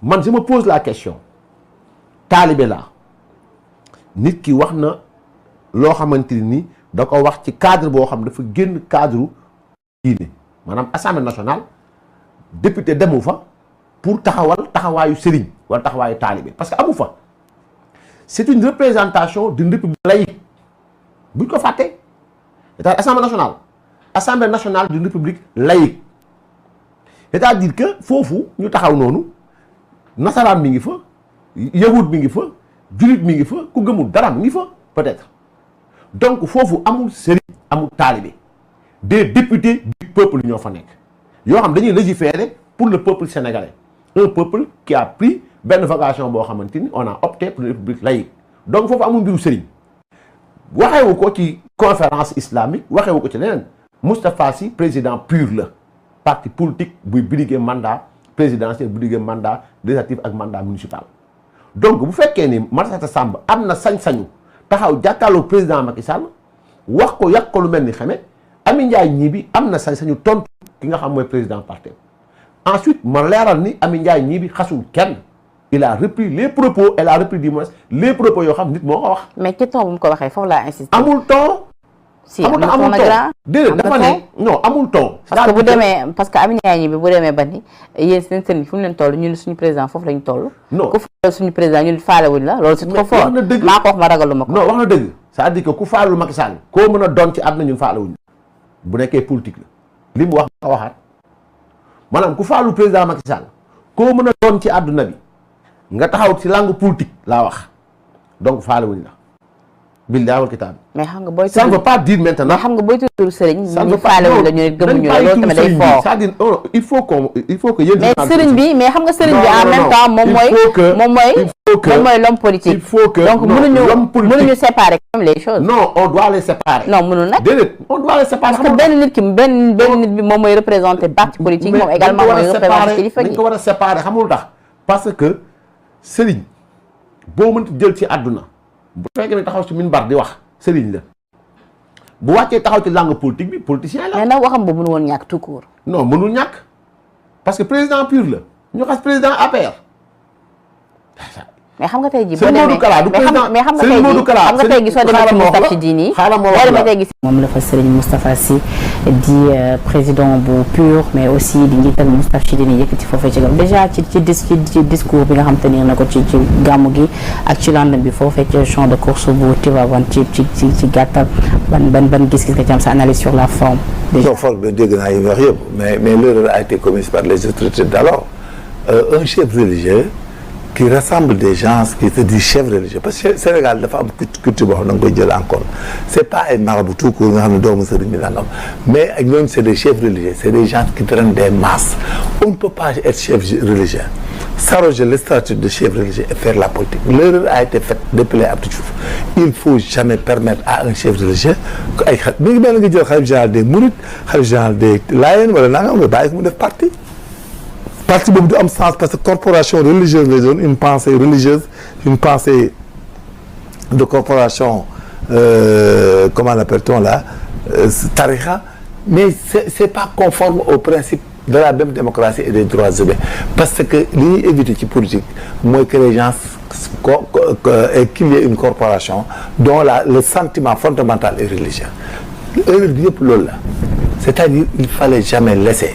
man je me pose la question taalibe la nit ki wax na loo xamante ni da ko wax ci cadre boo xam dafa génn cadre diine maanaam assemblée nationale député demu fa pour taxawaayu sëriñ wala taxawaayu taalibe parce que amu fa c'est une représentation d'une république laïque buñ ko fàtte c'est-à-dire assemblée nationale d'une république laïque c'est-à-dire que foofu ñu taxaw noonu nasaraan mi ngi fa yahud mi ngi fa julit mi ngi fa ku gëmul dara mi ngi fa peut-être donc foofu amul sëriñ amul taalibe des députés du peuple ñoo fa nekk yoo xam dañuy légiférer pour le peuple sénégalais un peuple qui a pris benn vocation boo xamante ni on a opté pour une république laïque donc foofu amul mbiru sëriñ waxewu ko ci conférence islamique waxewu ko ci leneen Moustapha Sy président pur la parti politique buy briguer mandat présidentiel briguer mandat législatif ak mandat municipal donc bu fekkee ni Massata Samb am na sañ-sañu taxaw jàkkaarloo président Macky Sall wax ko yàq ko lu mel ni xame Amy Ndiaye Gniby am na sañ-sañu tontu ki nga xam mooy président parti ensuite ma leeral ni Amy Ndiaye Gniby xasul kenn il a repris les propos elle a repris du moins les propos yoo xam nit moo ko wax. mais ci ton bu mu ko waxee foofu laa insister. amul ton. si amul ton déedéet dafa ne non amul ton. parce que bu demee parce que Amy Ndiaye Gniby bu demee ba ni yéen seen sëriñ fu mu leen toll ñun suñu président foofu lañu toll. non ku faale suñu président ñun faale wuñ la loolu c'est trop fort. maa ko wax ma ragalu ma ko. non wax na dëgg c'est-à-dire que ku faalul Macky Sall koo mën a doon ci àdduna ñun faale wuñ bu nekkee politique la li mu wax nga waxaat maanaam ku faalul président Macky Sall koo mën a doon ci àdduna bi nga taxaw ci langue politique laa wax donc faale wuñ la billahi wal kitaab. mais xam nga booy. ça ne veut pas dire maintenant. mais xam nga booy tudd sëriñ. ñu faale wuñ la ñu ne gëmuñu la loolu tamit day fort. c'est-à-dire il faut que yéen. mais sëriñ bi mais xam nga sëriñ bi en même temps moom mooy l'homme politique. il faut que donc mënuñu séparer comme les choses. non on doit les séparer. non mënul nag. déedéet on doit les séparer. parce que benn nit ki benn nit bi moom mooy représenter parti politique moom également mooy représenter kilifa gi. dañ ko war a séparer xamul tax parce que sëriñ boo mënti jël ci àdduna bu fekkee ne taxaw ci minbar di wax sëriñ la bu wàccee taxaw ci langue politique bi politicien la. mais nag waxam boobu mënu woon ñàkk tout court. non mënul ñàkk parce que président pur la ñu xas président APR. mais xam nga tey jii boo demee mais xam nga tey jii soo demee ci Moustarchidine moom la fa Serigne Moustapha Sy di président bu PUR mais aussi di njiital Moustarchidine yëkkati foofee ci gam déjà ci discours bi nga xam tenir na ko ci gàmmu gi ak ci lendemain bi foofee ci champ de course bu Tivaouane ci gàttal ban gis-gis nga ci am sa analyse sur la forme. déjà forme bi dégg naa yi wax yëpp mais l'erreur a été commise par les autorités d'alors un chef religieux qui rassemble des gens qui se disent chefs religieux parce que Sénégal dafa am culture boo xam ne da nga koy jël en compte c'est pas ay marabout tout court nga xam ne doomu sëriñ bi nangam mais ak ñooñu c'est des chefs religieux c'est des gens qui drainent des masses on ne peut pas être chef religieux s'arroger le statut de chef religieux et faire la politique l'erreur a été faite depuis les Abdou Diouf il faut jamais permettre à un chef religieux que ay mi ngi mel nga jël xalif général des Mourides xalif général des Layènes wala nangam nga bàyyi ko mu def parti boobu du am sens parce que corporation religieuse lay doon une pensée religieuse une pensée de corporation comment l'appelle-t-on là tariqa mais c'est pas conforme au principe de la même démocratie et des droits humains parce que li ñuy éviter ci politique mooy que les gens qu'il y ait une corporation dont le sentiment fondamental est religieux erreur bi yëpp loolu la c'est-à-dire il fallait jamais laisser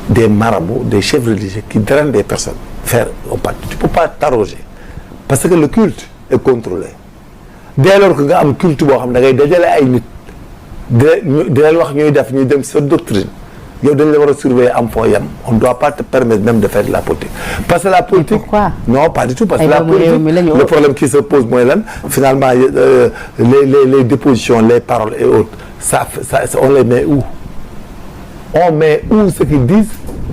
des marabouts, des chefs religieux qui drainent des personnes faire un parti. Tu ne peux pas t'arroger parce que le culte est contrôlé. Dès lors que nga am culte boo xam ne da ngay dajale ay nit di leen wax ñuy def ñuy dem sa doctrine yow dañ la war a surveiller am foo yem on ne doit pas te permettre même de faire de la politique. Parce que la politique non pas du tout parce que la politique le problème qui se pose mooy lan finalement les dépositions les paroles et autres ça on les met où? On met où ce qu'ils disent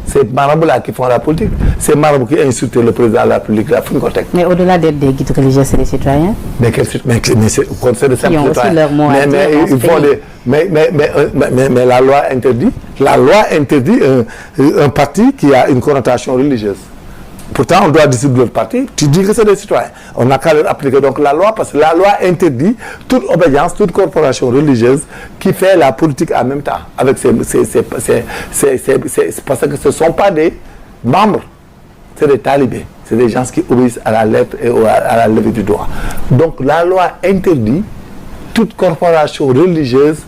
ces marabouts-là qui font la politique ces marabouts qui insultent le président de la République là fu ñu ko teg. mais au-delà des guides religieux c'est les citoyens. mais c'est de simples citoyens mais ils font des mais la loi interdit un parti qui a une connotation religieuse. Pourtant, on doit dissoudre notre parti. Tu dis que c'est des citoyens. On n'a qu'à leur appliquer donc la loi parce que la loi interdit toute obédience, toute corporation religieuse qui fait la politique en même temps avec parce que ce ne sont pas des membres c'est des talibés, c'est des gens qui obéissent à la lettre et à la levée du doigt. Donc la loi interdit toute corporation religieuse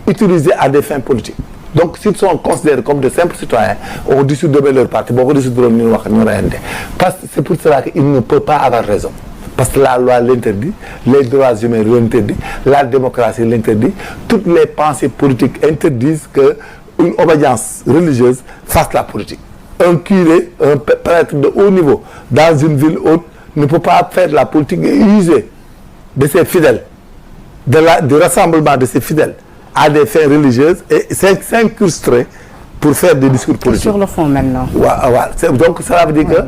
utilisée à des fins politiques. Donc s'ils sont considérés comme de simples citoyens, on dissout demain leur parti. Parce que c'est pour cela qu'il ne peut pas avoir raison. Parce que la loi l'interdit, les droits humains l'interdisent, la démocratie l'interdit, toutes les pensées politiques interdisent qu'une obédience religieuse fasse la politique. Un curé, un prêtre de haut niveau, dans une ville haute, ne peut pas faire la politique et user de ses fidèles, du rassemblement de ses fidèles à des fins religieuses et s'incruster pour faire des discours politiques. Sur le fond maintenant. Ouais. Donc ça veut dire que